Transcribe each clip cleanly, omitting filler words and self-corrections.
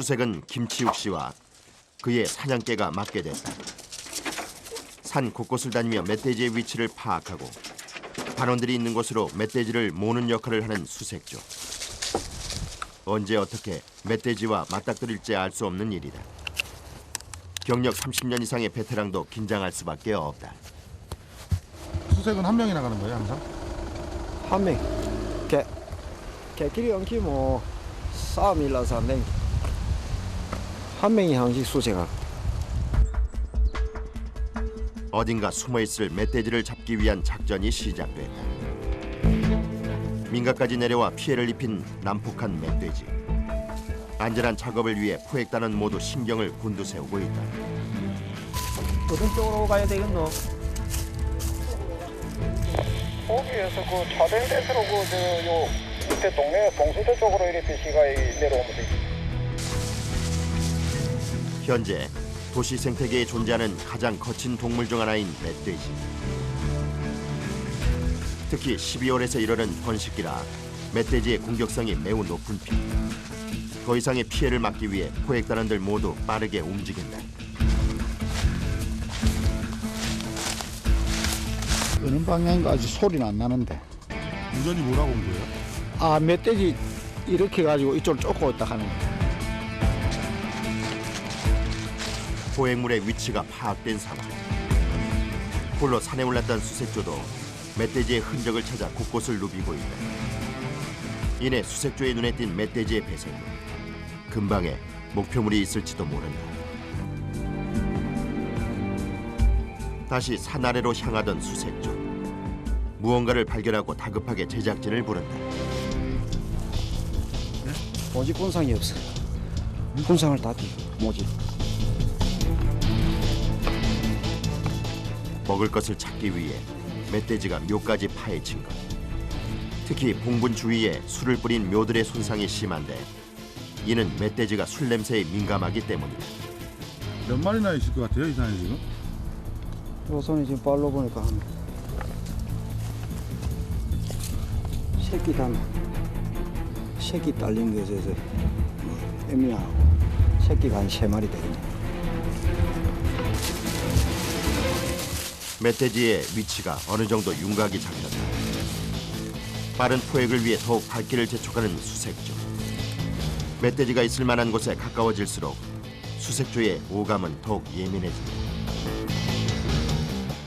수색은 김치욱 씨와 그의 사냥개가 맡게 됐다. 산 곳곳을 다니며 멧돼지의 위치를 파악하고 반원들이 있는 곳으로 멧돼지를 모는 역할을 하는 수색조. 언제 어떻게 멧돼지와 맞닥뜨릴지 알 수 없는 일이다. 경력 30년 이상의 베테랑도 긴장할 수밖에 없다. 수색은 한 명이 나가는 거예요, 항상? 한 명. 개끼리 엉키 뭐 싸움이라서 안 돼. 한 명이 항상 수색하고. 어딘가 숨어있을 멧돼지를 잡기 위한 작전이 시작됐다. 민가까지 내려와 피해를 입힌 난폭한 멧돼지. 안전한 작업을 위해 포획단은 모두 신경을 곤두세우고 있다. 어떤 쪽으로 가야 되겠노? 거기에서 그 차된 데스로 요 밑에 동네 봉수대 쪽으로 이렇게 시가 내려오면 되지. 현재 도시 생태계에 존재하는 가장 거친 동물 중 하나인 멧돼지. 특히 12월에서 이르는 번식기라 멧돼지의 공격성이 매우 높은 편. 더 이상의 피해를 막기 위해 포획단원들 모두 빠르게 움직인다. 어느 방향인가 아직 소리는 안 나는데. 운전이 뭐라고 온 거예요? 아, 멧돼지 이렇게 가지고 이쪽을 쫓고 있다 하는 거야. 포획물의 위치가 파악된 상황. 홀로 산에 올랐던 수색조도 멧돼지의 흔적을 찾아 곳곳을 누비고 있다. 이내 수색조의 눈에 띈 멧돼지의 배설물. 근방에 목표물이 있을지도 모른다. 다시 산 아래로 향하던 수색조. 무언가를 발견하고 다급하게 제작진을 부른다. 모집 군상이 없어. 군상을 다 띄고 모집. 먹을 것을 찾기 위해 멧돼지가 묘까지 파헤친 것. 특히 봉분 주위에 술을 뿌린 묘들의 손상이 심한데 이는 멧돼지가 술 냄새에 민감하기 때문이다. 몇 마리나 있을 것 같아요, 이 산에 지금? 우선이 지금 발로 보니까 한 새끼 단 새끼 딸린 게 있어서 애미하고 새끼가 한 3마리 되겠네. 멧돼지의 위치가 어느 정도 윤곽이 잡혔다. 빠른 포획을 위해 더욱 발길을 재촉하는 수색조. 멧돼지가 있을 만한 곳에 가까워질수록 수색조의 오감은 더욱 예민해진다.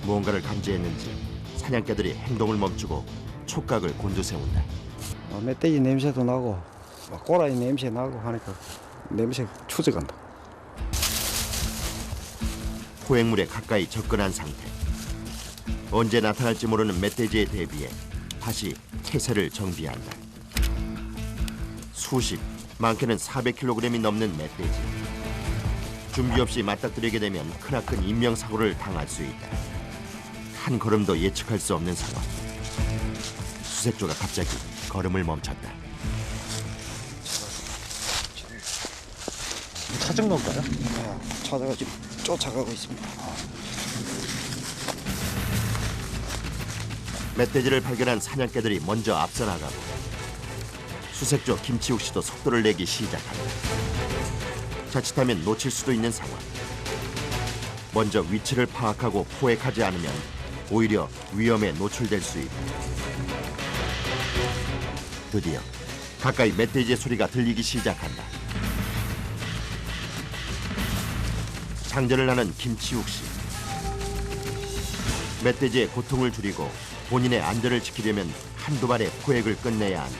무언가를 감지했는지 사냥개들이 행동을 멈추고 촉각을 곤두세운다. 멧돼지 냄새도 나고 꼬라지 냄새 나고 하니까 냄새 추적한다. 포획물에 가까이 접근한 상태. 언제 나타날지 모르는 멧돼지에 대비해 다시 태세를 정비한다. 수십, 많게는 400kg이 넘는 멧돼지. 준비 없이 맞닥뜨리게 되면 크나큰 인명사고를 당할 수 있다. 한 걸음도 예측할 수 없는 상황. 수색조가 갑자기 걸음을 멈췄다. 찾은 건가요? 찾아가 지금 쫓아가고 있습니다. 멧돼지를 발견한 사냥개들이 먼저 앞서 나가고 수색조 김치욱 씨도 속도를 내기 시작한다. 자칫하면 놓칠 수도 있는 상황. 먼저 위치를 파악하고 포획하지 않으면 오히려 위험에 노출될 수 있다. 드디어 가까이 멧돼지의 소리가 들리기 시작한다. 장전을 하는 김치욱 씨. 멧돼지의 고통을 줄이고 본인의 안전을 지키려면 한두 발의 포획을 끝내야 한다.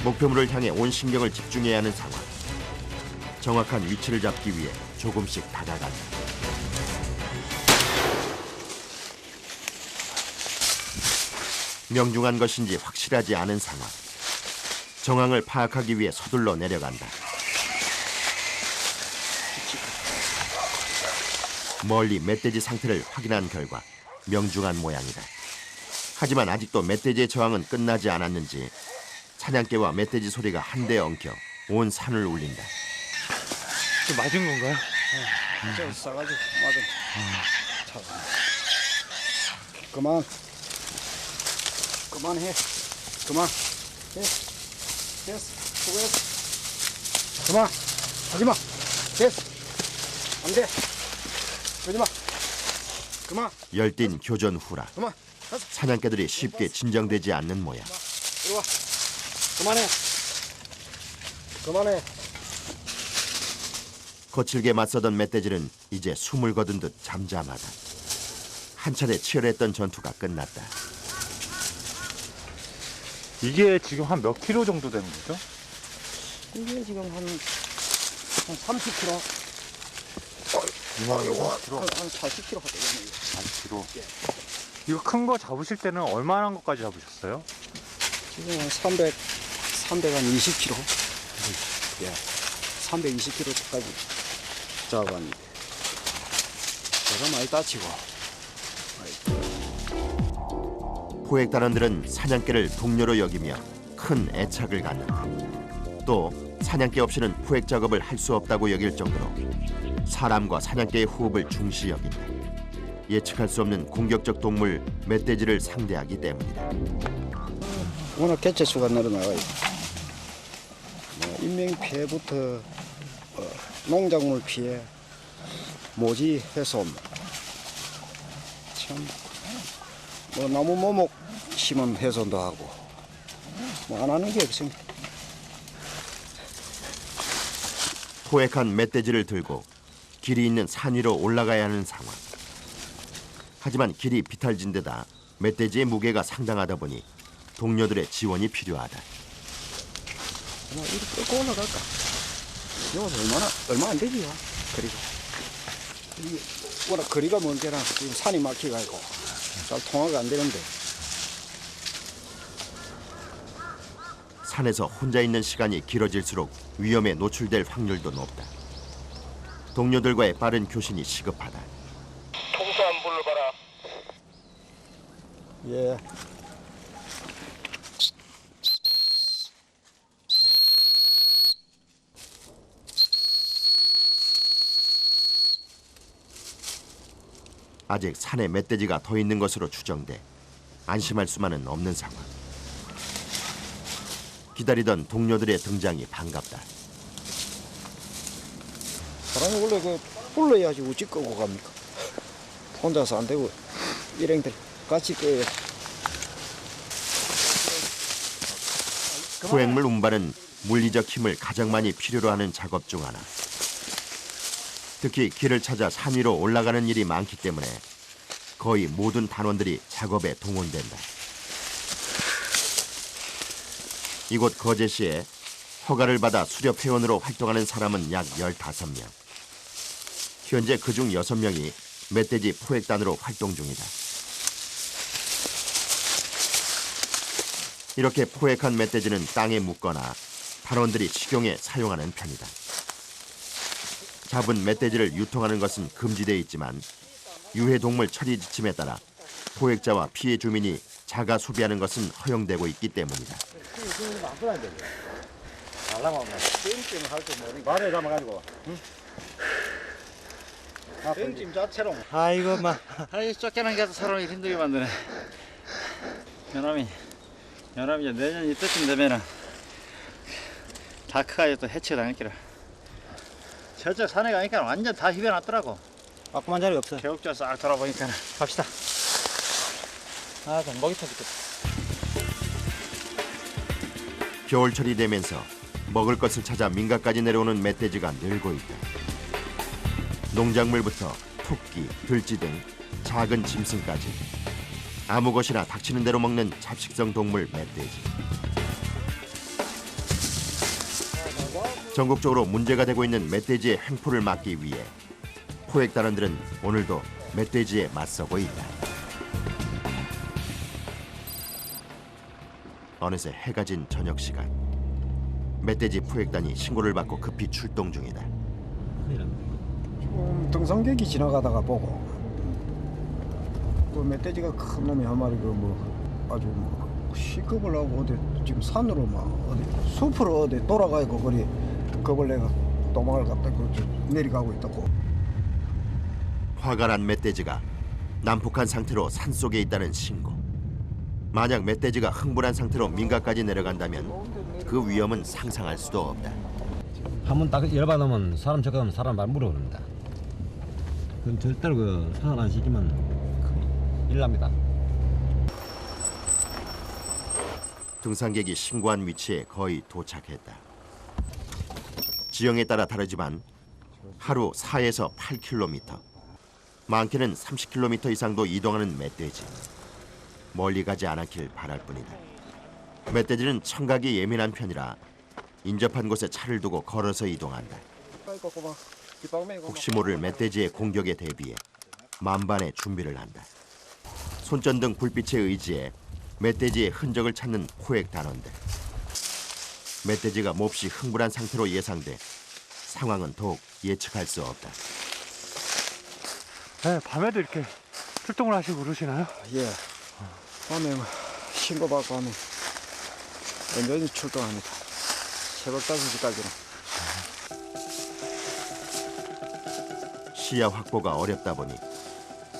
목표물을 향해 온 신경을 집중해야 하는 상황. 정확한 위치를 잡기 위해 조금씩 다가간다. 명중한 것인지 확실하지 않은 상황. 정황을 파악하기 위해 서둘러 내려간다. 멀리 멧돼지 상태를 확인한 결과 명중한 모양이다. 하지만 아직도 멧돼지의 저항은 끝나지 않았는지 사냥개와 멧돼지 소리가 한데 엉켜 온 산을 울린다. 좀 맞은 건가요? 저 싸가지고 맞아. 그만해. 그만. 됐어. 수고했어. 그만. 하지마. 됐어. 안 돼. 하지마. 그만. 열띤 교전 후라 그만. 사냥개들이 쉽게 진정되지 않는 모양. 이리 와. 그만해. 그만해. 거칠게 맞서던 멧돼지는 이제 숨을 거둔 듯 잠잠하다. 한 차례 치열했던 전투가 끝났다. 이게 지금 한 몇 킬로 정도 되는 거죠? 이게 지금 한 30kg. 한 40kg 되겠네요. 40킬로. 이거 큰 거 잡으실 때는 얼마나 것까지 잡으셨어요? 지금 한 320kg. 예. 320kg까지 잡았는데. 제가 많이 다치고. 포획단원들은 사냥개를 동료로 여기며 큰 애착을 갖는다. 또 사냥개 없이는 포획 작업을 할 수 없다고 여길 정도로 사람과 사냥개의 호흡을 중시 여긴다. 예측할 수 없는 공격적 동물 멧돼지를 상대하기 때문이다. 워낙 개체수가 늘어나가요. 인명 피해부터 농작물 피해, 모지 훼손, 참 나무 모목 심은 훼손도 하고 안 하는 게 없습니다. 포획한 멧돼지를 들고 길이 있는 산 위로 올라가야 하는 상황. 하지만 길이 비탈진데다 멧돼지의 무게가 상당하다 보니 동료들의 지원이 필요하다. 이렇게 끌고 올라갈까? 이거 얼마 안 되지요. 거리가. 이게 워낙 거리가 먼 데라 지금 산이 막혀가지고 잘 통화가 안 되는데. 산에서 혼자 있는 시간이 길어질수록 위험에 노출될 확률도 높다. 동료들과의 빠른 교신이 시급하다. 통수 불러봐라. 예. 아직 산에 멧돼지가 더 있는 것으로 추정돼 안심할 수만은 없는 상황. 기다리던 동료들의 등장이 반갑다. 사람이 원래 불러야지 어찌 끄고 갑니까? 혼자서 안 되고 일행들 같이 끄야. 포획물 운반은 물리적 힘을 가장 많이 필요로 하는 작업 중 하나. 특히 길을 찾아 산 위로 올라가는 일이 많기 때문에 거의 모든 단원들이 작업에 동원된다. 이곳 거제시에 허가를 받아 수렵 회원으로 활동하는 사람은 약 15명. 현재 그중 6명이 멧돼지 포획단으로 활동 중이다. 이렇게 포획한 멧돼지는 땅에 묻거나 단원들이 식용에 사용하는 편이다. 잡은 멧돼지를 유통하는 것은 금지되어 있지만 유해동물 처리 지침에 따라 포획자와 피해 주민이 자가 소비하는 것은 허용되고 있기 때문이다. 말에 담아가지고. 땡찜 자체로. 아이고 아이 쫓겨난 게서 사람을 힘들게 만드네. 연암이 이제 내년 이때쯤 되면은 다 크가지고 또 해치가 당할기라. 저쪽 산에 가니까 완전 다 휘벼놨더라고. 아까만 자리 없어. 계곡절 싹 돌아보니까. 갑시다. 좀 먹이 터지겠다. 겨울철이 되면서 먹을 것을 찾아 민가까지 내려오는 멧돼지가 늘고 있다. 농작물부터 토끼, 들쥐 등 작은 짐승까지 아무 것이나 닥치는 대로 먹는 잡식성 동물 멧돼지. 전국적으로 문제가 되고 있는 멧돼지의 횡포를 막기 위해 포획단원들은 오늘도 멧돼지에 맞서고 있다. 어느새 해가 진 저녁 시간. 멧돼지 포획단이 신고를 받고 급히 출동 중이다. 등산객이 지나가다가 보고 그 멧돼지가 큰 놈이 한 마리 아주 시급을 하고 어디 지금 산으로 막 어디 숲으로 어디 돌아가고 거리 거벌레가 도망을 갔다 내려가고 있다고. 화가 난 멧돼지가 난폭한 상태로 산속에 있다는 신고. 만약 멧돼지가 흥분한 상태로 민가까지 내려간다면 그 위험은 상상할 수도 없다. 한번 딱 열받으면 사람 저거면 사람 말 물어버립니다. 그건 절대로 그 상을 안 시키면 일 납니다. 등산객이 신고한 위치에 거의 도착했다. 지형에 따라 다르지만 하루 4에서 8km, 많게는 30km 이상도 이동하는 멧돼지. 멀리 가지 않았길 바랄 뿐이다. 멧돼지는 청각이 예민한 편이라 인접한 곳에 차를 두고 걸어서 이동한다. 혹시 모를 멧돼지의 공격에 대비해 만반의 준비를 한다. 손전등 불빛에 의지해 멧돼지의 흔적을 찾는 포획 단원들. 멧돼지가 몹시 흥분한 상태로 예상돼 상황은 더욱 예측할 수 없다. 네, 밤에도 이렇게 출동을 하시고 그러시나요? 예. 밤에 신고받고 하면 언제든지 출동합니다. 새벽 5시까지는. 시야 확보가 어렵다 보니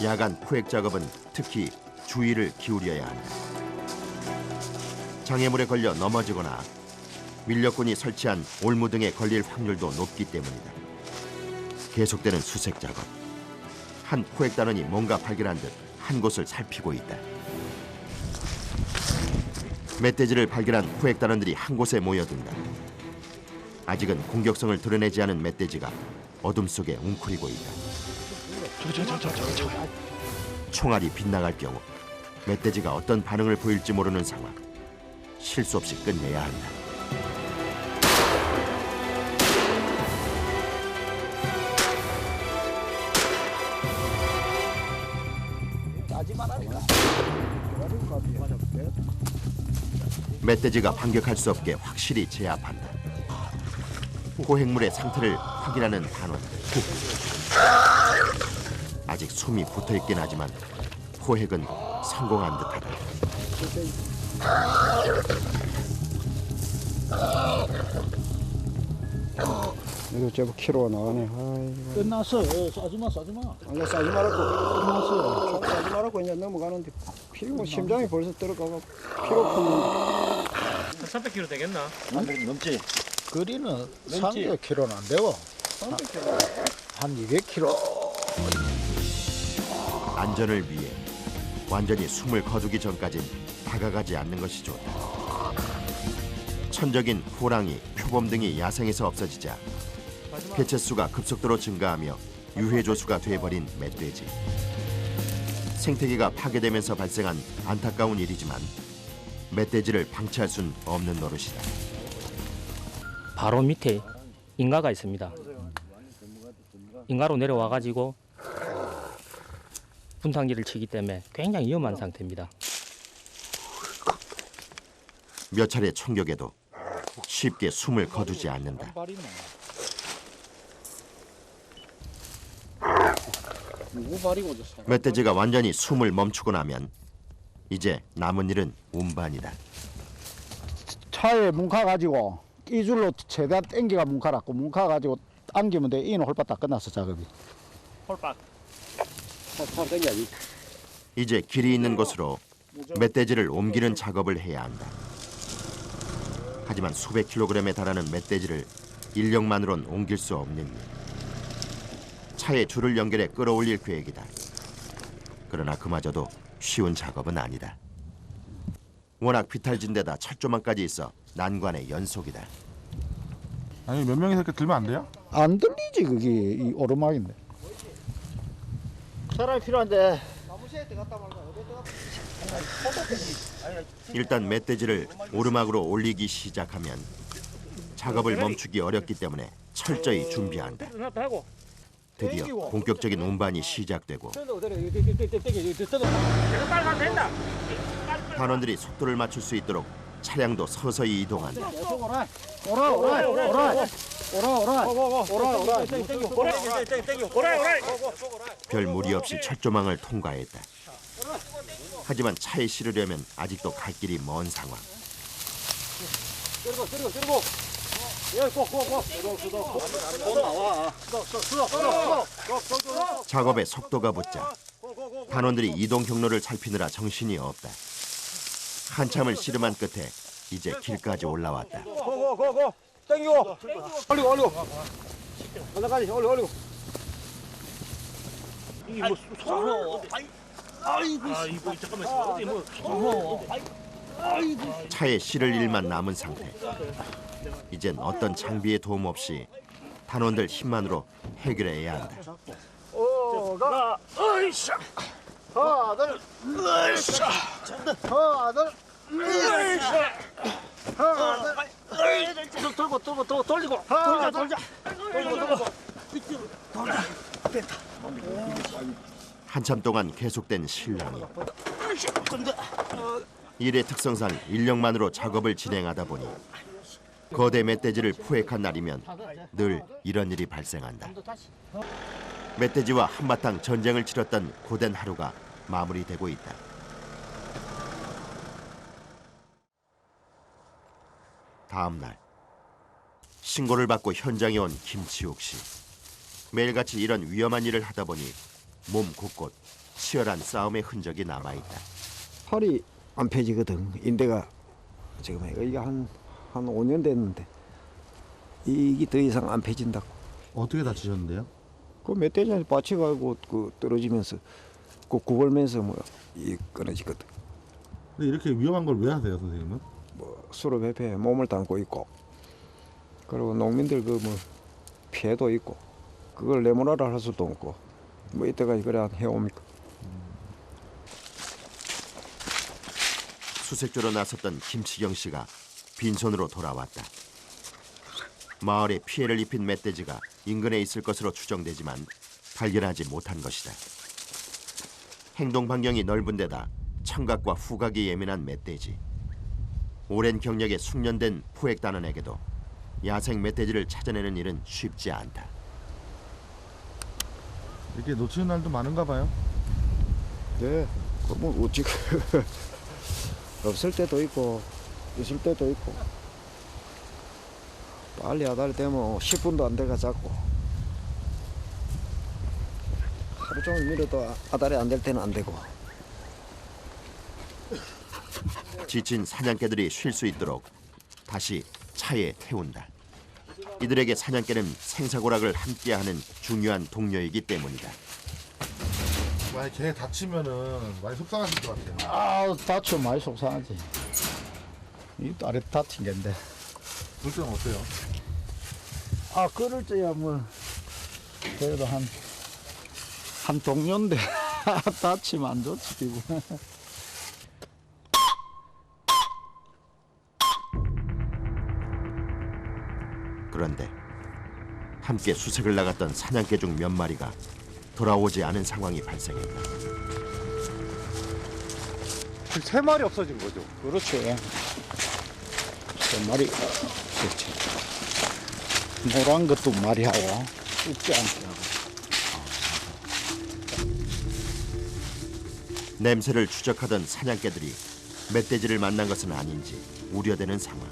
야간 포획 작업은 특히 주의를 기울여야 한다. 장애물에 걸려 넘어지거나 밀렵꾼이 설치한 올무 등에 걸릴 확률도 높기 때문이다. 계속되는 수색 작업. 한 포획단원이 뭔가 발견한 듯 한 곳을 살피고 있다. 멧돼지를 발견한 포획단원들이 한 곳에 모여든다. 아직은 공격성을 드러내지 않은 멧돼지가 어둠 속에 웅크리고 있다. 총알이 빗나갈 경우 멧돼지가 어떤 반응을 보일지 모르는 상황. 실수 없이 끝내야 한다. 멧돼지가 반격할 수 없게 확실히 제압한다. 포획물의 상태를 확인하는 단원. 아직 숨이 붙어있긴 하지만 포획은 성공한 듯하다. 이거 제법 키로가 나가네. 아이고. 끝났어. 쏴지마. 아니 싸지 말았고 끝났어. 싸지 말았고 이제 넘어가는데 피고 심장이 벌써 들어가고 피로 푸는. 300kg 되겠나? 넘지. 거리는 300km는 안 되고 한 200km. 안전을 위해 완전히 숨을 거두기 전까진 다가가지 않는 것이 좋다. 천적인 호랑이, 표범 등이 야생에서 없어지자 개체수가 급속도로 증가하며 유해조수가 돼버린 멧돼지. 생태계가 파괴되면서 발생한 안타까운 일이지만 멧돼지를 방치할 순 없는 노릇이다. 바로 밑에 인가가 있습니다. 인가로 내려와가지고 분탕기를 치기 때문에 굉장히 위험한 상태입니다. 몇 차례 총격에도 쉽게 숨을 거두지 않는다. 멧돼지가 완전히 숨을 멈추고 나면 이제 남은 일은 운반이다. 차에 문카 가지고 이 줄로 최대한 땡기가 문카라고 문카 가지고 당기면 돼. 이는 홀바 다 끝났어 작업이. 홀박. 이제 길이 있는 곳으로 멧돼지를 옮기는 작업을 해야 한다. 하지만 수백 킬로그램에 달하는 멧돼지를 인력만으론 옮길 수 없는 일. 차에 줄을 연결해 끌어올릴 계획이다. 그러나 그마저도 쉬운 작업은 아니다. 워낙 비탈진 데다 철조망까지 있어 난관의 연속이다. 아니 몇 명이서 이렇게 들면 안 돼요? 안 들리지 그게 이 오르막인데. 사람이 필요한데. 일단 멧돼지를 오르막으로 올리기 시작하면 작업을 멈추기 어렵기 때문에 철저히 준비한다. 드디어 본격적인 운반이 시작되고 단원들이 속도를 맞출 수 있도록 차량도 서서히 이동한다. 별 무리 없이 철조망을 통과했다. 하지만 차에 실으려면 아직도 갈 길이 먼 상황. 작업에 속도가 붙자 단원들이 이동 경로를 살피느라 정신이 없다. 한참을 씨름한 끝에 이제 길까지 올라왔다. 땡기고 올리고 올라가지 올리고 이게 뭐 손으로 아이고 잠깐만 어디 뭐 손으로 차에 실을 일만 남은 상태. 이젠 어떤 장비의 도움 없이 단원들 힘만으로 해결해야 한다. 가 어이샤 하나 둘 어이샤 하나 둘 하나 둘 돌고 돌리고 하나 돌자 한참 동안 계속된 실랑이. 일의 특성상 인력만으로 작업을 진행하다 보니 거대 멧돼지를 포획한 날이면 늘 이런 일이 발생한다. 멧돼지와 한바탕 전쟁을 치렀던 고된 하루가 마무리되고 있다. 다음 날 신고를 받고 현장에 온 김치욱 씨. 매일같이 이런 위험한 일을 하다 보니 몸 곳곳 치열한 싸움의 흔적이 남아있다. 팔이 안 펴지거든. 인대가 지금 이게 한 5년 됐는데 이게 더 이상 안 펴진다고. 어떻게 다치셨는데요? 그 멧돼지한테 받쳐가지고 그 떨어지면서 그 구걸면서 이 끊어지거든. 근데 이렇게 위험한 걸 왜 하세요, 선생님은? 수로 배패 몸을 담고 있고 그리고 농민들 피해도 있고 그걸 내모라라 할 수도 없고 이때까지 그래 해옵니까. 수색조로 나섰던 김치경 씨가 빈손으로 돌아왔다. 마을에 피해를 입힌 멧돼지가 인근에 있을 것으로 추정되지만 발견하지 못한 것이다. 행동 반경이 넓은 데다 청각과 후각이 예민한 멧돼지. 오랜 경력에 숙련된 포획단원에게도 야생 멧돼지를 찾아내는 일은 쉽지 않다. 이렇게 놓치는 날도 많은가 봐요. 네, 어찌 없을 때도 있고 있을 때도 있고 빨리 아다리 되면 10분도 안 돼가 잡고 하루 종일 밀어도 아다리 안 될 때는 안 되고. 지친 사냥개들이 쉴 수 있도록 다시 차에 태운다. 이들에게 사냥개는 생사고락을 함께하는 중요한 동료이기 때문이다. 만약 걔 다치면은 많이 속상하실 것 같아요. 아, 다치면 많이 속상하지. 이 딸이 다친 겐데. 그럴 때는 어때요? 아, 그럴 때야 그래도 한 동료인데 다치면 안 좋지 기분. 그런데 함께 수색을 나갔던 사냥개 중 몇 마리가 돌아오지 않은 상황이 발생했다. 3마리 없어진 거죠. 그렇죠. 그 말이 그렇지. 노란 것도 말이 하고 굽지 않게 하고. 냄새를 추적하던 사냥개들이 멧돼지를 만난 것은 아닌지 우려되는 상황.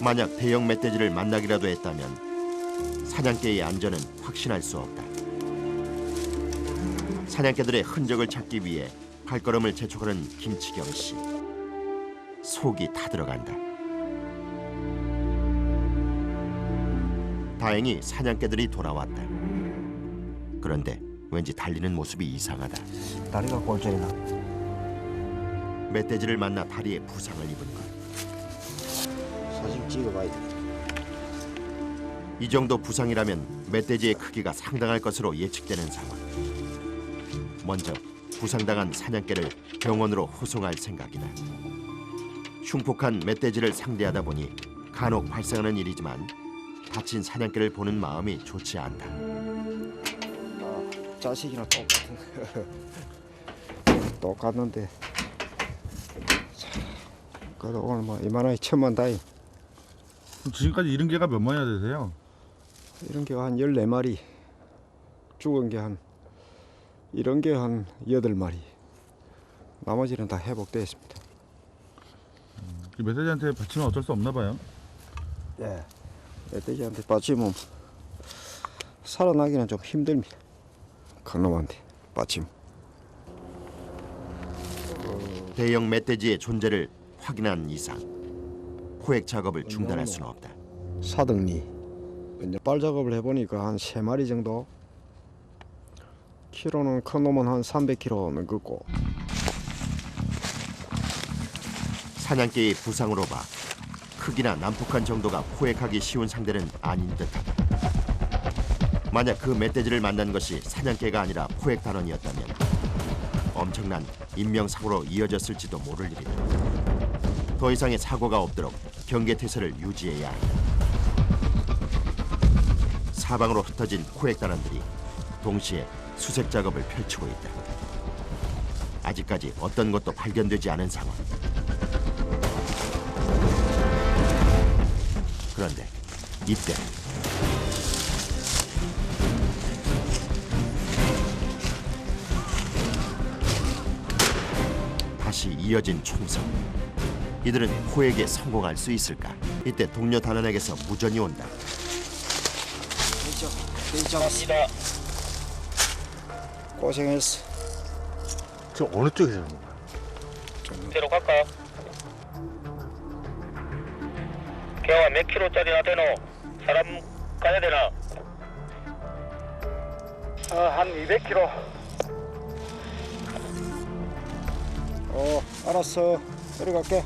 만약 대형 멧돼지를 만나기라도 했다면 사냥개의 안전은 확신할 수 없다. 사냥개들의 흔적을 찾기 위해 발걸음을 재촉하는 김치경 씨. 속이 타들어간다. 다행히 사냥개들이 돌아왔다. 그런데 왠지 달리는 모습이 이상하다. 다리가 골절이 나. 멧돼지를 만나 다리에 부상을 입은 것. 사진 찍어봐야 돼. 이 정도 부상이라면 멧돼지의 크기가 상당할 것으로 예측되는 상황. 먼저 부상당한 사냥개를 병원으로 호송할 생각이다. 흉폭한 멧돼지를 상대하다 보니 간혹 발생하는 일이지만 다친 사냥개를 보는 마음이 좋지 않다. 자식이랑 똑같은 똑같는데 그래도 오늘 이만하게 천만다행. 지금까지 잃은 개가 몇 마리나 되세요? 이런 게 한 14마리, 죽은 게 이런 게 한 8마리. 나머지는 다 회복되어 있습니다. 멧돼지한테 받치면 어쩔 수 없나 봐요. 예. 멧돼지한테 받치면 살아나기는 좀 힘듭니다. 큰 놈한테 받치면. 대형 멧돼지의 존재를 확인한 이상 포획 작업을 중단할 수는 없다. 사등리 이제 빨 작업을 해보니까 한 3마리 정도. 키로는 큰 놈은 한 300kg 넘고. 사냥개의 부상으로 봐 크기나 난폭한 정도가 포획하기 쉬운 상대는 아닌 듯하다. 만약 그 멧돼지를 만난 것이 사냥개가 아니라 포획 단원이었다면 엄청난 인명사고로 이어졌을지도 모를 일이다. 더 이상의 사고가 없도록 경계태세를 유지해야 한다. 사방으로 흩어진 포획 단원들이 동시에 수색 작업을 펼치고 있다. 아직까지 어떤 것도 발견되지 않은 상황. 그런데 이때 다시 이어진 총성. 이들은 포획에 성공할 수 있을까? 이때 동료 단원에게서 무전이 온다. 갑니다. 고생했어. 저 어느 쪽에서 오는 거야? 대로 갈까? 개와 몇 킬로짜리나 되노? 사람 가야 되나? 한 200kg. 알았어. 내려갈게.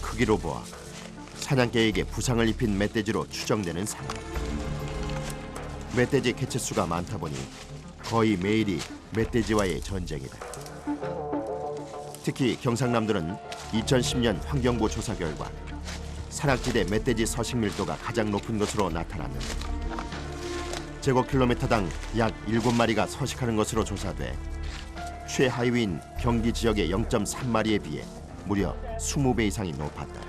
크기로 보아 사냥개에게 부상을 입힌 멧돼지로 추정되는 상황. 멧돼지 개체수가 많다 보니 거의 매일이 멧돼지와의 전쟁이다. 특히 경상남도는 2010년 환경부 조사 결과 산악지대 멧돼지 서식 밀도가 가장 높은 것으로 나타났는데 제곱킬로미터당 약 7마리가 서식하는 것으로 조사돼 최하위인 경기 지역의 0.3마리에 비해 무려 20배 이상이 높았다.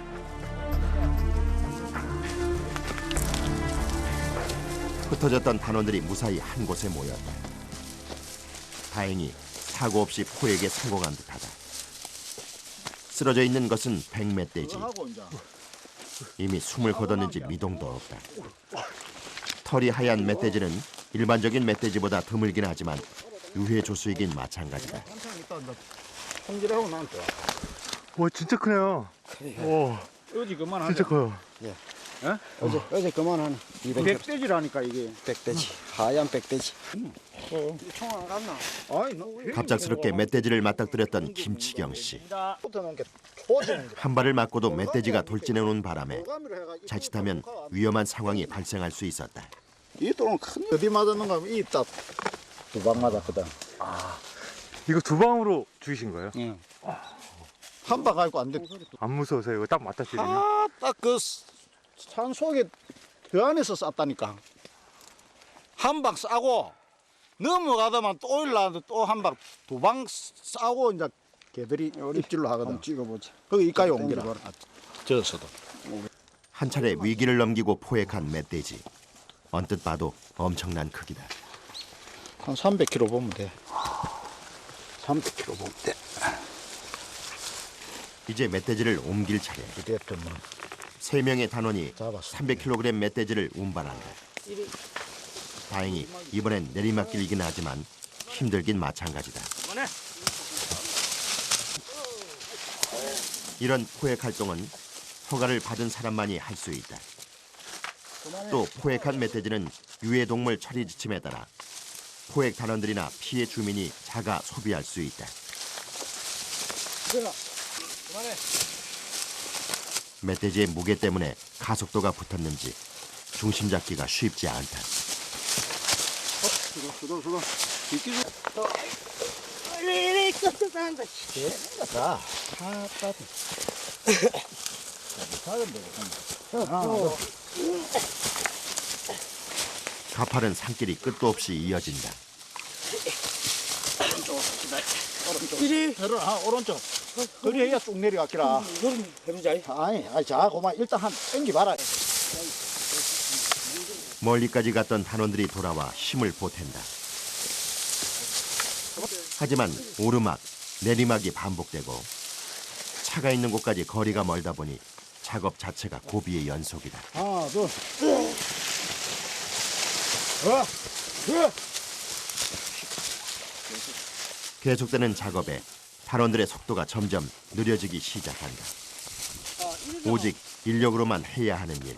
흩어졌던 단원들이 무사히 한 곳에 모였다. 다행히 사고 없이 포획에 성공한 듯하다. 쓰러져 있는 것은 백멧돼지. 이미 숨을 거뒀는지 미동도 없다. 털이 하얀 멧돼지는 일반적인 멧돼지보다 드물긴 하지만 유해조수이긴 마찬가지다. 손질하고 나한테. 와 진짜 크네요. 와 어제 그만하자. 진짜 커요. 어제 그만하네. 백돼지라니까 이게. 백돼지. 하얀 백돼지. 총 안 갔나? 아이, 너 갑작스럽게 멧돼지를 맞닥뜨렸던 김치경 씨. 붙어놓은 게 초지는 한 발을 맞고도 멧돼지가 돌진해오는 바람에 자칫하면 위험한 상황이 발생할 수 있었다. 이 돈은 큰 어디 맞았는가 하면 이 딱 두 방 맞았거든. 이거 두 방으로 죽이신 거예요? 응. 한 방 갈고 안 돼. 안 무서우세요? 이거 딱 맞다 찌르면? 딱 그 산 속에 그 안에서 쌌다니까. 한 방 싸고 넘어가다만 또 올라왔는데 또 한 방 두 방 싸고 이제 개들이 입질로 하거든. 찍어보자. 거기 이까지 옮기라. 저어서도. 한 차례 위기를 넘기고 포획한 멧돼지. 언뜻 봐도 엄청난 크기다. 한 300kg 보면 돼. 300kg 보면 돼. 이제 멧돼지를 옮길 차례. 이랬더니 3명의 단원이 잡았어. 300kg 멧돼지를 운반한다. 다행히 이번엔 내리막길이긴 하지만 힘들긴 마찬가지다. 이런 포획 활동은 허가를 받은 사람만이 할 수 있다. 또 포획한 멧돼지는 유해동물 처리 지침에 따라 포획 단원들이나 피해 주민이 자가 소비할 수 있다. 멧돼지의 무게 때문에 가속도가 붙었는지 중심 잡기가 쉽지 않다. 수도. 가파른 산길이 끝도 없이 이어진다. 이리 들어. 오른쪽. 그리 해야 쭉 내려갈기라. 이거는 해보자. 아니, 자, 그만 일단 한 땡기 봐라. 멀리까지 갔던 단원들이 돌아와 힘을 보탠다. 하지만 오르막, 내리막이 반복되고 차가 있는 곳까지 거리가 멀다 보니 작업 자체가 고비의 연속이다. 하나, 둘. 계속되는 작업에 단원들의 속도가 점점 느려지기 시작한다. 오직 인력으로만 해야 하는 일.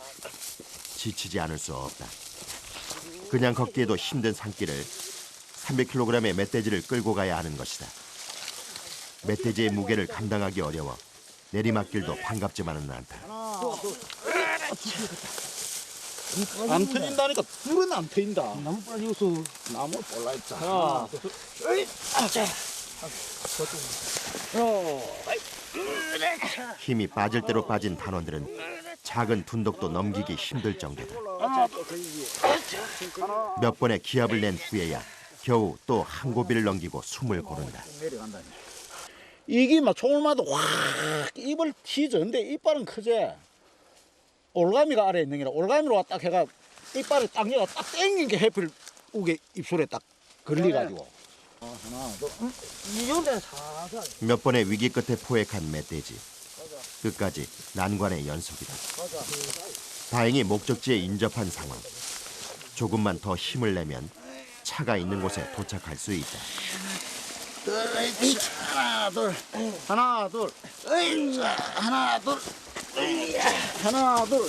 지치지 않을 수 없다. 그냥 걷기에도 힘든 산길을 300kg의 멧돼지를 끌고 가야 하는 것이다. 멧돼지의 무게를 감당하기 어려워 내리막길도 반갑지만은 않다. 안 터진다니까 불은 안 터진다. 나무 부러지겠어. 나무 볼라있자. 하나, 둘, 자. 힘이 빠질 대로 빠진 단원들은 작은 둔덕도 넘기기 힘들 정도다. 몇 번의 기합을 낸 후에야 겨우 또 한 고비를 넘기고 숨을 고른다. 이게 막 총을마도 확 입을 튀죠. 근데 이빨은 크지. 올가미가 아래에 있는 게라 올가미로 딱 해가 이빨을 딱 얘가 딱 땡긴 게 해필 우게 입술에 딱 걸리가지고. 하나, 둘, 이런데 살살. 몇 번의 위기 끝에 포획한 멧돼지. 끝까지 난관의 연속이다. 다행히 목적지에 인접한 상황. 조금만 더 힘을 내면 차가 있는 곳에 도착할 수 있다. 하나, 둘, 하나, 둘, 하나, 둘, 하나, 둘.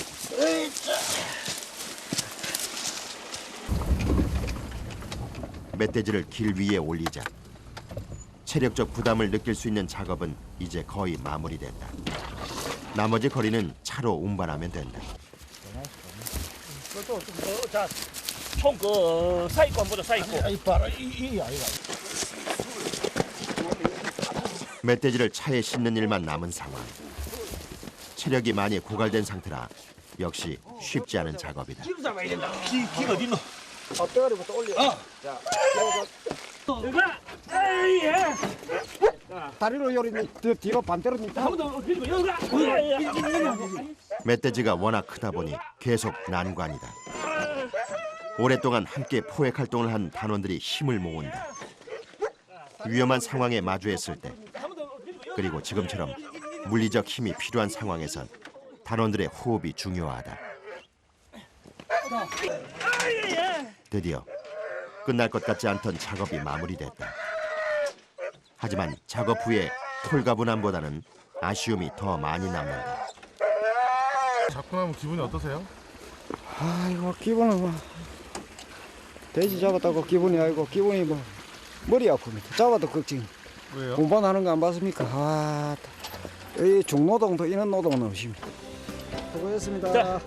멧돼지를 길 위에 올리자 체력적 부담을 느낄 수 있는 작업은 이제 거의 마무리됐다. 나머지 거리는 차로 운반하면 된다. 자, 총 그 사이권 보자 사이권. 이 봐라, 이 아이가. 멧돼지를 차에 싣는 일만 남은 상황. 체력이 많이 고갈된 상태라 역시 쉽지 않은 작업이다. 기로 잡아야 된다. 기가 어디 있노? 앞대가리부터 올려. 자, 여기가. 에이 예. 다리로 요리 뒤로 반대로 니다. 한번더 그리고 여기가. 멧돼지가 워낙 크다 보니 계속 난관이다. 오랫동안 함께 포획 활동을 한 단원들이 힘을 모은다. 위험한 상황에 마주했을 때, 그리고 지금처럼 물리적 힘이 필요한 상황에선 단원들의 호흡이 중요하다. 드디어 끝날 것 같지 않던 작업이 마무리됐다. 하지만 작업 후에 홀가분함보다는 아쉬움이 더 많이 남는다. 잡고 나면 기분이 어떠세요? 아이고 기분은 뭐 돼지 잡았다고 기분이 아니고 기분이 뭐 머리 아픕니다. 잡아도 걱정. 왜요? 운반하는 거 안 봤습니까? 아, 이 중노동도 이런 노동은 없습니다. 수고했습니다. 자,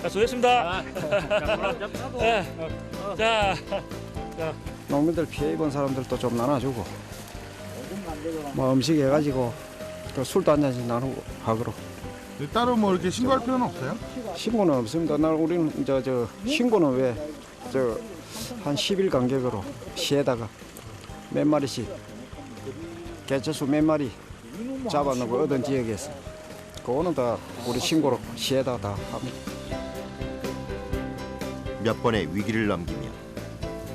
수고했습니다. 자, 농민들 피해 입은 사람들도 좀 나눠주고 뭐 음식 해가지고 또 술도 한 잔씩 나누고 하거로. 따로 뭐 이렇게 신고할 필요는 없어요? 신고는 없습니다. 날 우리는 저 신고는 왜 저 한 10일 간격으로 시에다가 몇 마리씩 개체수 몇 마리 잡아놓고 얻은 지역에서 그거는 다 우리 신고로 시에다 다 합니다. 몇 번의 위기를 넘기며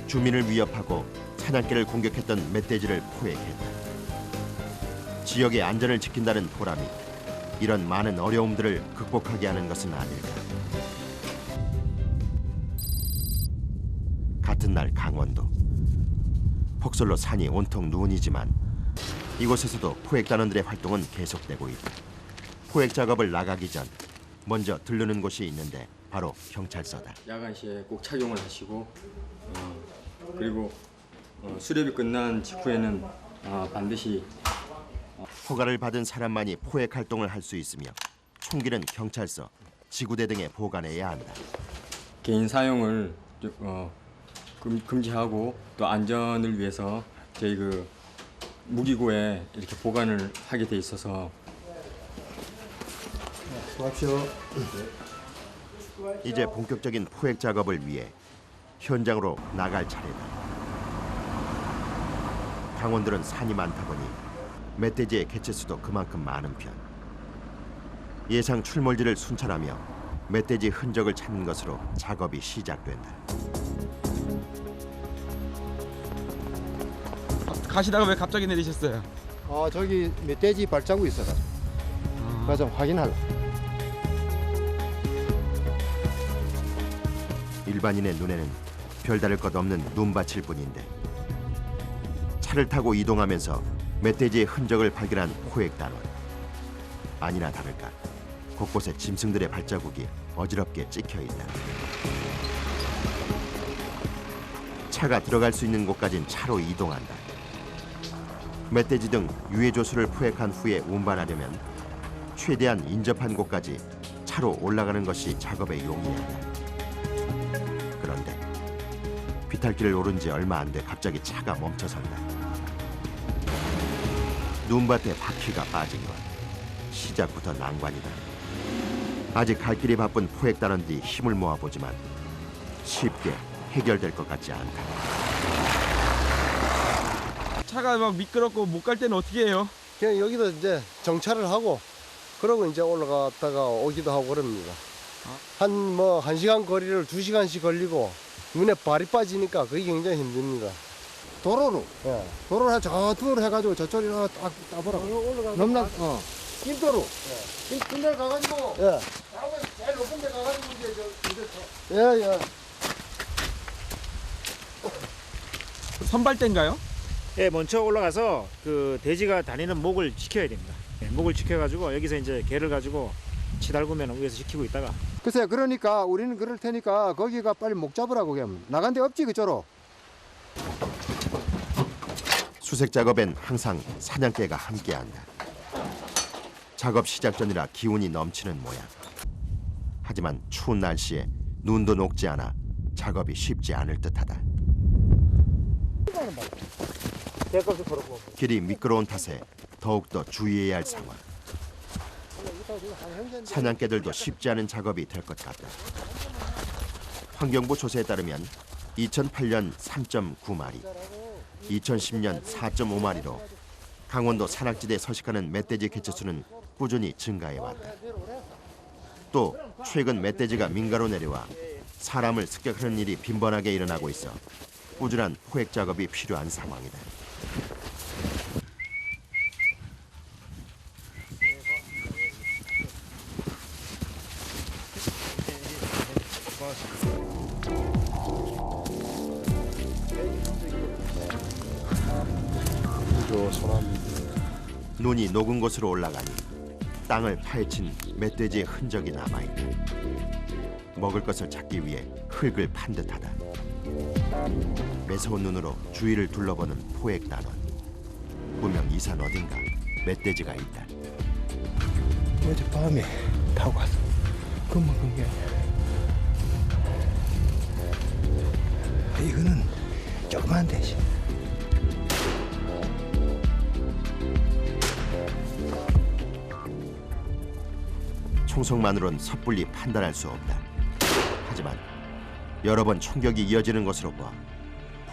주민을 위협하고 사냥개를 공격했던 멧돼지를 포획했다. 지역의 안전을 지킨다는 보람이 이런 많은 어려움들을 극복하게 하는 것은 아닐까. 같은 날 강원도. 폭설로 산이 온통 눈이지만 이곳에서도 포획단원들의 활동은 계속되고 있다. 포획 작업을 나가기 전 먼저 들르는 곳이 있는데 바로 경찰서다. 야간 시에 꼭 착용을 하시고 그리고 수렵이 끝난 직후에는 반드시 허가를 받은 사람만이 포획 활동을 할 수 있으며 총기는 경찰서, 지구대 등에 보관해야 한다. 개인 사용을 금지하고 또 안전을 위해서 저희 그 무기고에 이렇게 보관을 하게 돼 있어서. 수고하십시오. 이제 본격적인 포획 작업을 위해 현장으로 나갈 차례다. 강원도는 산이 많다 보니 멧돼지의 개체수도 그만큼 많은 편. 예상 출몰지를 순찰하며 멧돼지 흔적을 찾는 것으로 작업이 시작된다. 가시다가 왜 갑자기 내리셨어요? 저기 멧돼지 발자국 있어가지고 그래서 좀 확인하려. 일반인의 눈에는 별다를 것 없는 눈밭일 뿐인데 차를 타고 이동하면서 멧돼지의 흔적을 발견한 포획단원. 아니나 다를까 곳곳에 짐승들의 발자국이 어지럽게 찍혀 있다. 차가 들어갈 수 있는 곳까진 차로 이동한다. 멧돼지 등 유해 조수를 포획한 후에 운반하려면 최대한 인접한 곳까지 차로 올라가는 것이 작업의 용이하다. 그런데 비탈길을 오른 지 얼마 안 돼 갑자기 차가 멈춰선다. 눈밭에 바퀴가 빠진 것. 시작부터 난관이다. 아직 갈 길이 바쁜 포획단원들이 힘을 모아보지만 쉽게 해결될 것 같지 않다. 차가 막 미끄럽고 못 갈 때는 어떻게 해요? 그냥 여기도 이제 정차를 하고 그러고 이제 올라갔다가 오기도 하고 그럽니다. 한 1시간 거리를 2시간씩 걸리고 눈에 발이 빠지니까 그게 굉장히 힘듭니다. 도로로. 예. 도로를 저 도로 해가지고 저쪽으로 딱 따보라고. 넘나 낀도로. 낀데 가가지고. 예. 다음에 제일 높은 데 가가지고 이제 예. 선발대인가요? 예, 먼저 올라가서 그 돼지가 다니는 목을 지켜야 됩니다. 예, 목을 지켜가지고 여기서 이제 개를 가지고 치달구면 위에서 지키고 있다가. 글쎄 그러니까 우리는 그럴 테니까 거기가 빨리 목 잡으라고 그냥 나간 데 없지 그쪽으로. 수색 작업엔 항상 사냥개가 함께한다. 작업 시작 전이라 기운이 넘치는 모양. 하지만 추운 날씨에 눈도 녹지 않아 작업이 쉽지 않을 듯하다. 길이 미끄러운 탓에 더욱더 주의해야 할 상황. 사냥개들도 쉽지 않은 작업이 될 것 같다. 환경부 조사에 따르면 2008년 3.9마리, 2010년 4.5마리로 강원도 산악지대에 서식하는 멧돼지 개체수는 꾸준히 증가해왔다. 또 최근 멧돼지가 민가로 내려와 사람을 습격하는 일이 빈번하게 일어나고 있어 꾸준한 포획 작업이 필요한 상황이다. 눈이 녹은 곳으로 올라가니 땅을 파헤친 멧돼지의 흔적이 남아있다. 먹을 것을 찾기 위해 흙을 판 듯하다. 매서운 눈으로 주위를 둘러보는 포획단원. 분명 이 산 어딘가 멧돼지가 있다. 어젯밤에 타고 갔어. 금방 게 이거는 조그만 대지. 총성만으론 섣불리 판단할 수 없다. 하지만 여러 번 총격이 이어지는 것으로 봐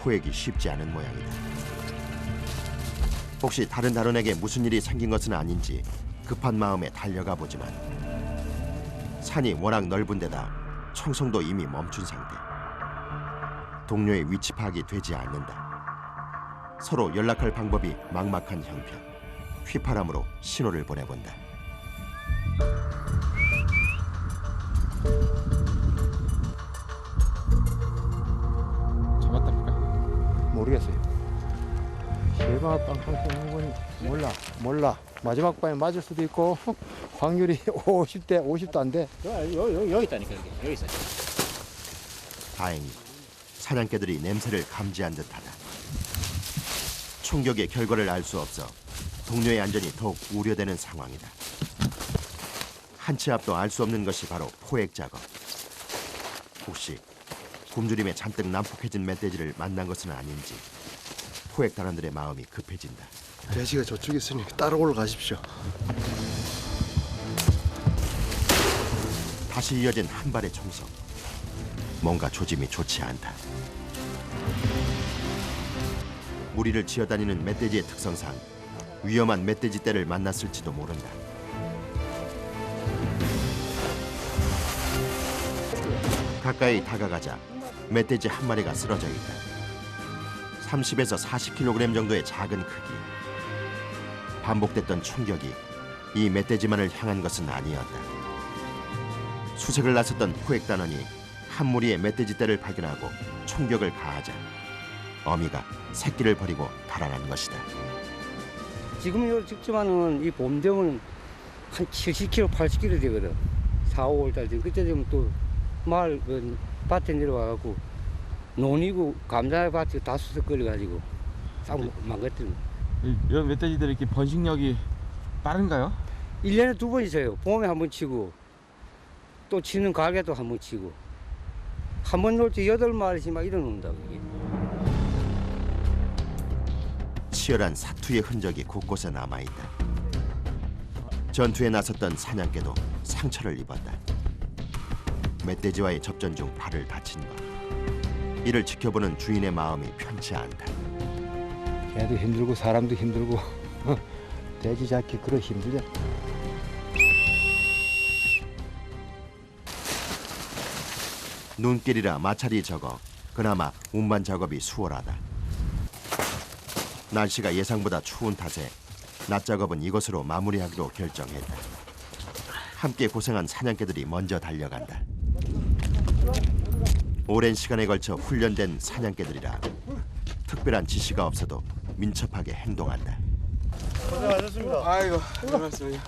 포획이 쉽지 않은 모양이다. 혹시 다른 단원에게 무슨 일이 생긴 것은 아닌지 급한 마음에 달려가 보지만 산이 워낙 넓은 데다 총성도 이미 멈춘 상태. 동료의 위치 파악이 되지 않는다. 서로 연락할 방법이 막막한 형편. 휘파람으로 신호를 보내본다. 잡았답니까? 모르겠어요. 제가 땅콩 있는 건 몰라. 마지막 밤에 맞을 수도 있고 확률이 50도 안 돼. 여기 있다니까 여기 있어. 다행히 사냥개들이 냄새를 감지한 듯하다. 총격의 결과를 알 수 없어 동료의 안전이 더욱 우려되는 상황이다. 한 치 앞도 알 수 없는 것이 바로 포획 작업. 혹시 굶주림에 잔뜩 난폭해진 멧돼지를 만난 것은 아닌지 포획 단원들의 마음이 급해진다. 돼지가 저쪽에 있으니 따로 올라가십시오. 다시 이어진 한 발의 총성. 뭔가 조짐이 좋지 않다. 무리를 지어다니는 멧돼지의 특성상 위험한 멧돼지 떼를 만났을지도 모른다. 가까이 다가가자 멧돼지 한 마리가 쓰러져 있다. 30에서 40kg 정도의 작은 크기. 반복됐던 총격이 이 멧돼지만을 향한 것은 아니었다. 수색을 나섰던 포획단원이 한 무리의 멧돼지 떼를 발견하고 총격을 가하자 어미가 새끼를 버리고 달아난 것이다. 지금 요 직접하는 이 봄 되면 한 70kg, 80kg 되거든. 4, 5월 달 되면 그때 되면 또 마을 밭에 내려와갖고 논이고 감자밭이 다 수석거려가지고 싹 망가뜨려. 이런 멧돼지들이 이렇게 번식력이 빠른가요? 1년에 2번 있어요. 봄에 한 번 치고 또 치는 가게도 한 번 치고 한 번 놀 때 8마리씩 막 일어난다 그게. 치열한 사투의 흔적이 곳곳에 남아있다. 전투에 나섰던 사냥개도 상처를 입었다. 멧돼지와의 접전 중 발을 다친 것. 이를 지켜보는 주인의 마음이 편치 않다. 개도 힘들고 사람도 힘들고 돼지 잡기 그러 힘들죠. 눈길이라 마찰이 적어 그나마 운반 작업이 수월하다. 날씨가 예상보다 추운 탓에 낮 작업은 이것으로 마무리하기로 결정했다. 함께 고생한 사냥개들이 먼저 달려간다. 오랜 시간에 걸쳐 훈련된 사냥개들이라 특별한 지시가 없어도 민첩하게 행동한다. 고생하셨습니다. 아이고, 고생하셨습니다.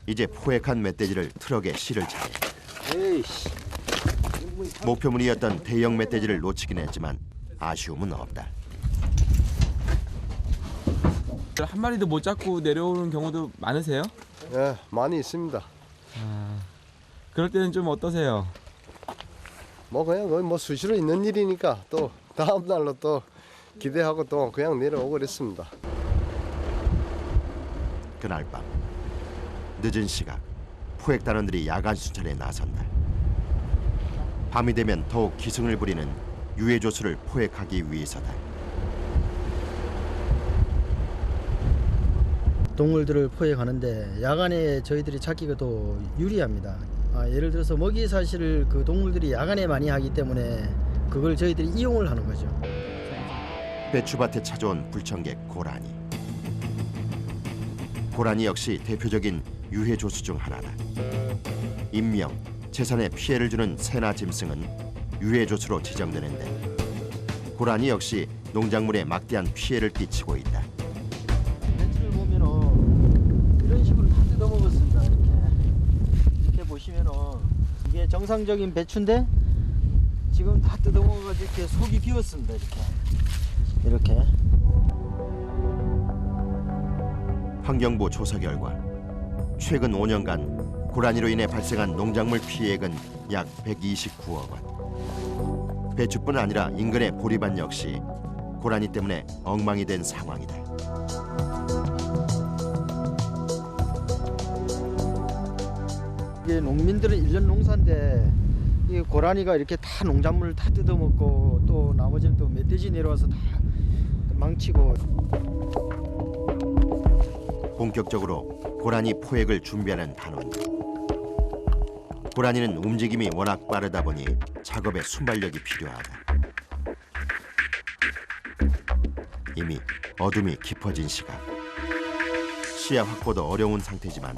이제 포획한 멧돼지를 트럭에 실을 차례. 목표물이었던 대형 멧돼지를 놓치긴 했지만 아쉬움은 없다. 한 마리도 못 잡고 내려오는 경우도 많으세요? 네, 많이 있습니다. 그럴 때는 좀 어떠세요? 뭐 그냥 거의 뭐 수시로 있는 일이니까 또 다음 날로 또 기대하고 또 그냥 내려오고 그랬습니다. 그날 밤 늦은 시각 포획단원들이 야간 순찰에 나선다. 밤이 되면 더욱 기승을 부리는 유해조수를 포획하기 위해서다. 동물들을 포획하는데 야간에 저희들이 찾기가 더 유리합니다. 예를 들어서 먹이 사실을 그 동물들이 야간에 많이 하기 때문에 그걸 저희들이 이용을 하는 거죠. 배추밭에 찾아온 불청객 고라니. 고라니 역시 대표적인 유해조수 중 하나다. 인명, 재산에 피해를 주는 새나 짐승은 유해조수로 지정되는데 고라니 역시 농작물에 막대한 피해를 끼치고 있다. 배추를 보면은 이런 식으로 다 뜯어먹었습니다. 이렇게 보시면은 이게 정상적인 배추인데 지금 다 뜯어먹어가지고 이렇게 속이 비었습니다. 이렇게. 환경부 조사 결과 최근 5년간 고라니로 인해 발생한 농작물 피해액은 약 129억 원. 배추뿐 아니라 인근의 보리밭 역시 고라니 때문에 엉망이 된 상황이다. 이게 농민들은 1년 농사인데 이 고라니가 이렇게 다 농작물을 다 뜯어먹고 또 나머지는 또 멧돼지 내려와서 다 망치고. 본격적으로 고라니 포획을 준비하는 단원들. 고라니는 움직임이 워낙 빠르다 보니 작업에 순발력이 필요하다. 이미 어둠이 깊어진 시각. 시야 확보도 어려운 상태지만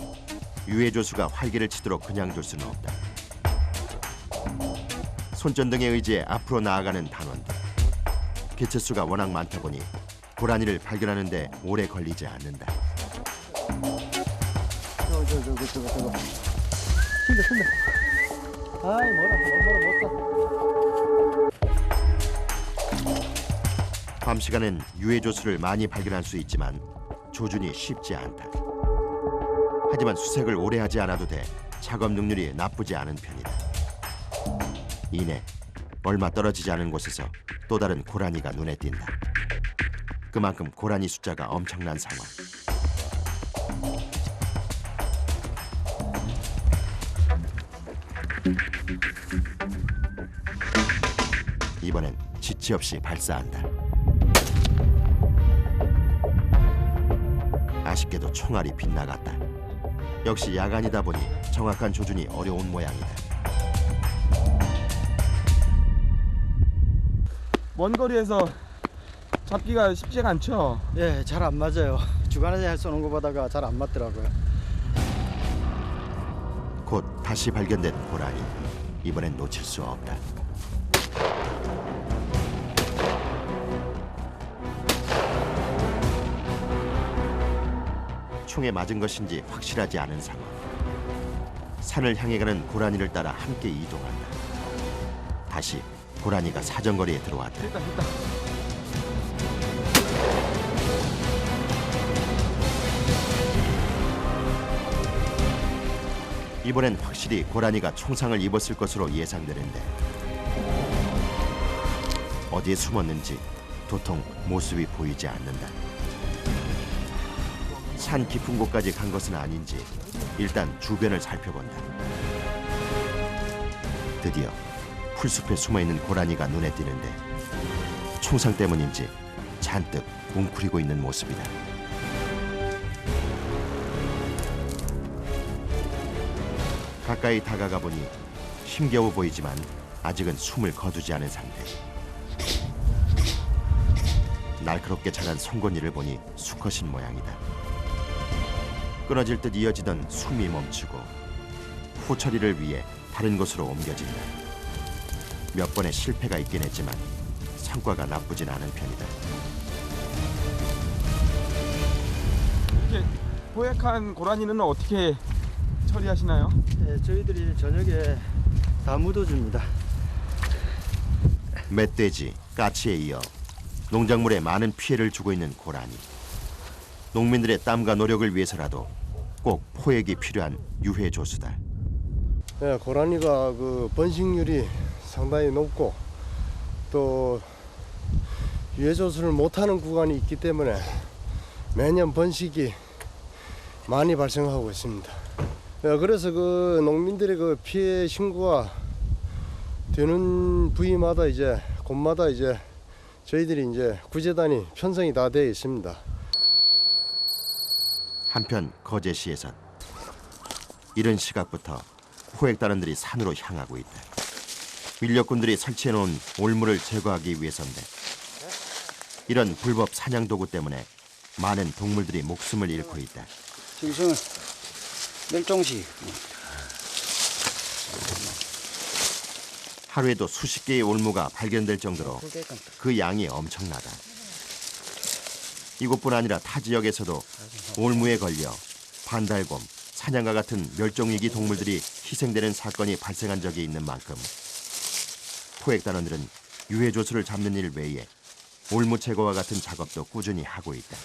유해조수가 활개를 치도록 그냥 둘 수는 없다. 손전등에 의지해 앞으로 나아가는 단원들. 개체수가 워낙 많다 보니 고라니를 발견하는 데 오래 걸리지 않는다. 저거. 튄다. 아이 뭐라 못 사. 밤 시간엔 유해조수를 많이 발견할 수 있지만 조준이 쉽지 않다. 하지만 수색을 오래 하지 않아도 돼 작업 능률이 나쁘지 않은 편이다. 이내 얼마 떨어지지 않은 곳에서 또 다른 고라니가 눈에 띈다. 그만큼 고라니 숫자가 엄청난 상황. 이번엔 지체 없이 발사한다. 아쉽게도 총알이 빗나갔다. 역시 야간이다 보니 정확한 조준이 어려운 모양이다. 먼 거리에서 잡기가 쉽지가 않죠? 예, 잘 안 맞아요. 주간에 쏘는 것보다가 잘 안 맞더라고요. 곧 다시 발견된 고라니. 이번엔 놓칠 수 없다. 총에 맞은 것인지 확실하지 않은 상황. 산을 향해 가는 고라니를 따라 함께 이동한다. 다시 고라니가 사정거리에 들어왔다. 이번엔 확실히 고라니가 총상을 입었을 것으로 예상되는데 어디에 숨었는지 도통 모습이 보이지 않는다. 산 깊은 곳까지 간 것은 아닌지 일단 주변을 살펴본다. 드디어 풀숲에 숨어있는 고라니가 눈에 띄는데 총상 때문인지 잔뜩 웅크리고 있는 모습이다. 가까이 다가가 보니 힘겨워 보이지만 아직은 숨을 거두지 않은 상태. 날카롭게 자란 송곳니를 보니 수컷인 모양이다. 끊어질 듯 이어지던 숨이 멈추고 후처리를 위해 다른 곳으로 옮겨진다. 몇 번의 실패가 있긴 했지만 성과가 나쁘진 않은 편이다. 이렇게 포획한 고라니는 어떻게 처리하시나요? 네, 저희들이 저녁에 다 묻어줍니다. 멧돼지, 까치에 이어 농작물에 많은 피해를 주고 있는 고라니. 농민들의 땀과 노력을 위해서라도 꼭 포획이 필요한 유해 조수다. 네, 고라니가 그 번식률이 상당히 높고 또 유해 조수를 못하는 구간이 있기 때문에 매년 번식이 많이 발생하고 있습니다. 네, 그래서 그 농민들의 그 피해 신고가 되는 부위마다 이제 곳마다 이제 저희들이 이제 구제단이 편성이 다 되어 있습니다. 한편 거제시에선 이른 시각부터 포획단원들이 산으로 향하고 있다. 인력군들이 설치해놓은 올무를 제거하기 위해서인데 이런 불법 사냥 도구 때문에 많은 동물들이 목숨을 잃고 있다. 짐승 멸종시. 하루에도 수십 개의 올무가 발견될 정도로 그 양이 엄청나다. 이곳뿐 아니라 타 지역에서도 올무에 걸려 반달곰, 사냥과 같은 멸종위기 동물들이 희생되는 사건이 발생한 적이 있는 만큼 포획단원들은 유해 조수를 잡는 일 외에 올무 제거와 같은 작업도 꾸준히 하고 있다.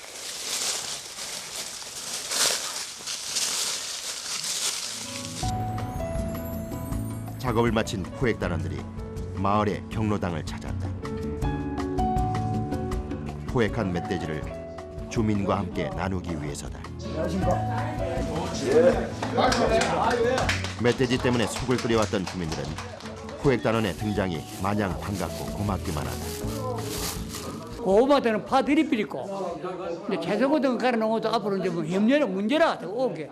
작업을 마친 포획단원들이 마을의 경로당을 찾았다. 포획한 멧돼지를 주민과 함께 나누기 위해서다. 멧돼지 때문에 속을 끓여왔던 주민들은 포획단원의 등장이 마냥 반갑고 고맙기만 하다. 고구마들은 파 들이비리고 이제 채소 같은 거 갈아놓은 것도 앞으로 이제 뭐 염려는 문제라 오게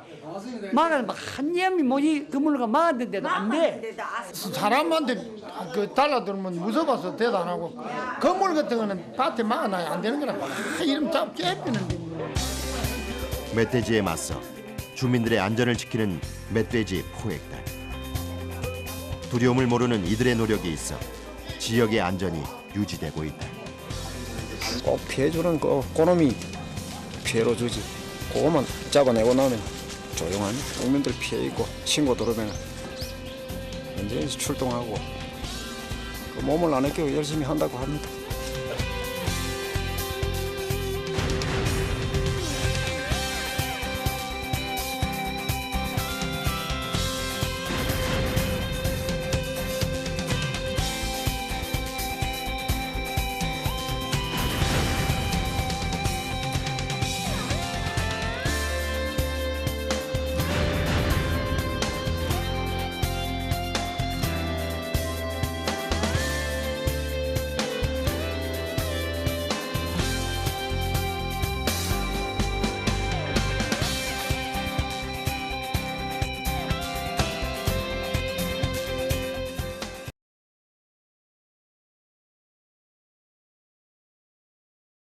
막아 막한 념이 뭐지 그물가 막았는데도 안 돼. 사람한테 그 달라들면 무서워서 대도 안 하고 건물 같은 거는 밭에 막아놔야 안 되는 거라. 이름 잡 깨피는데. 멧돼지에 맞서 주민들의 안전을 지키는 멧돼지 포획단. 두려움을 모르는 이들의 노력이 있어 지역의 안전이 유지되고 있다. 꼭 피해주는 그놈이 피해로 주지. 그거만 잡아내고 나면 조용한 농민들 피해 있고 신고 들어오면 언제든지 출동하고 그 몸을 안 아끼고 열심히 한다고 합니다.